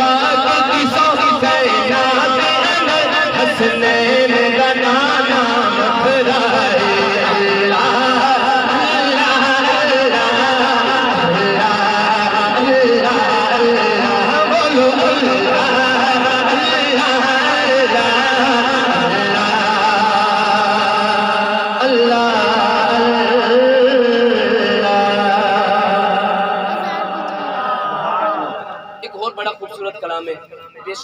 पाक की सोहबत हसनैन का नाना मखराए अल्लाह अल्लाह अल्लाह अल्लाह अल्लाह बोलो अल्लाह एक और बड़ा खूबसूरत कलाम है पेश